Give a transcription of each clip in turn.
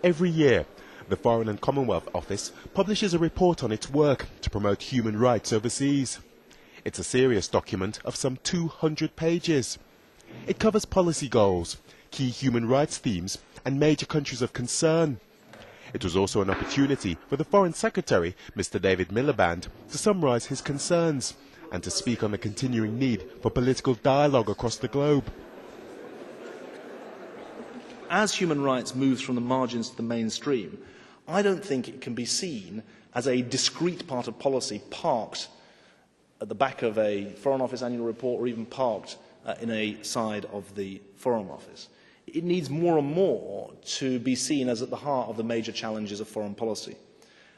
Every year, the Foreign and Commonwealth Office publishes a report on its work to promote human rights overseas. It's a serious document of some 200 pages. It covers policy goals, key human rights themes, and major countries of concern. It was also an opportunity for the Foreign Secretary, Mr. David Miliband, to summarise his concerns and to speak on the continuing need for political dialogue across the globe. As human rights moves from the margins to the mainstream, I don't think it can be seen as a discrete part of policy parked at the back of a Foreign Office annual report or even parked in a side of the Foreign Office. It needs more and more to be seen as at the heart of the major challenges of foreign policy.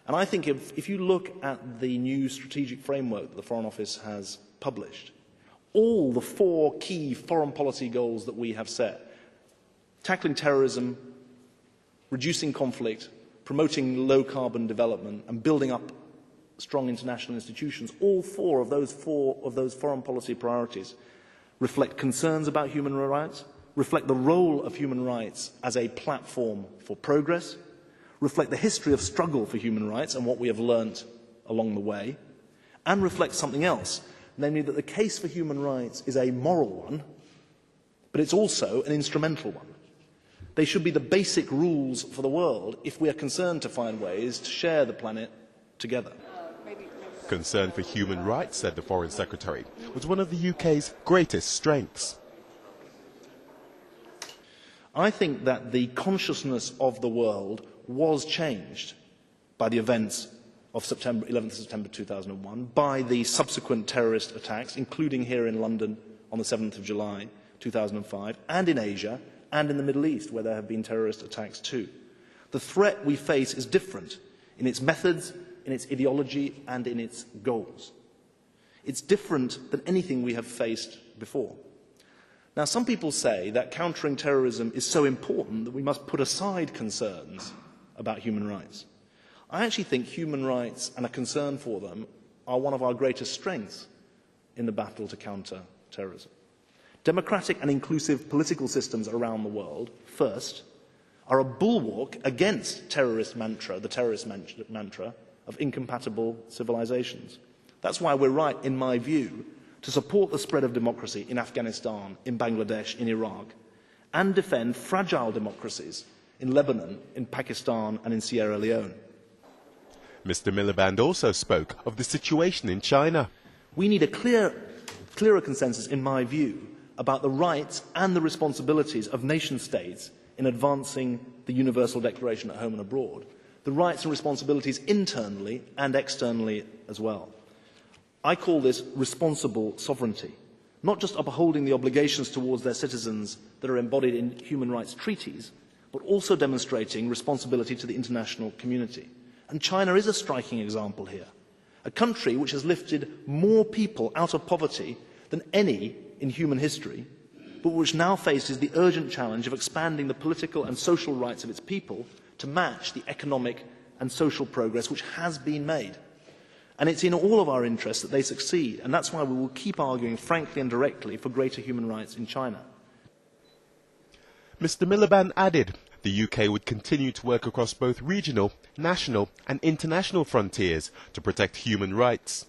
And I think if you look at the new strategic framework that the Foreign Office has published, all the 4 key foreign policy goals that we have set, tackling terrorism, reducing conflict, promoting low-carbon development, and building up strong international institutions, all 4 of those foreign policy priorities reflect concerns about human rights, reflect the role of human rights as a platform for progress, reflect the history of struggle for human rights and what we have learnt along the way, and reflect something else, namely that the case for human rights is a moral one, but it's also an instrumental one. They should be the basic rules for the world if we are concerned to find ways to share the planet together. Concern for human rights, said the Foreign Secretary, was one of the UK's greatest strengths. I think that the consciousness of the world was changed by the events of 11th September 2001, by the subsequent terrorist attacks, including here in London on the 7th of July 2005, and in Asia, and in the Middle East, where there have been terrorist attacks too. The threat we face is different in its methods, in its ideology, and in its goals. It's different than anything we have faced before. Now, some people say that countering terrorism is so important that we must put aside concerns about human rights. I actually think human rights and a concern for them are one of our greatest strengths in the battle to counter terrorism. Democratic and inclusive political systems around the world, first, are a bulwark against the terrorist mantra of incompatible civilizations. That's why we're right, in my view, to support the spread of democracy in Afghanistan, in Bangladesh, in Iraq, and defend fragile democracies in Lebanon, in Pakistan, and in Sierra Leone. Mr. Miliband also spoke of the situation in China. We need a clearer consensus, in my view, about the rights and the responsibilities of nation-states in advancing the Universal Declaration at home and abroad, the rights and responsibilities internally and externally as well. I call this responsible sovereignty, not just upholding the obligations towards their citizens that are embodied in human rights treaties, but also demonstrating responsibility to the international community. And China is a striking example here, a country which has lifted more people out of poverty than any in human history, but which now faces the urgent challenge of expanding the political and social rights of its people to match the economic and social progress which has been made. And it's in all of our interests that they succeed, and that's why we will keep arguing frankly and directly for greater human rights in China. Mr. Miliband added the UK would continue to work across both regional, national and international frontiers to protect human rights.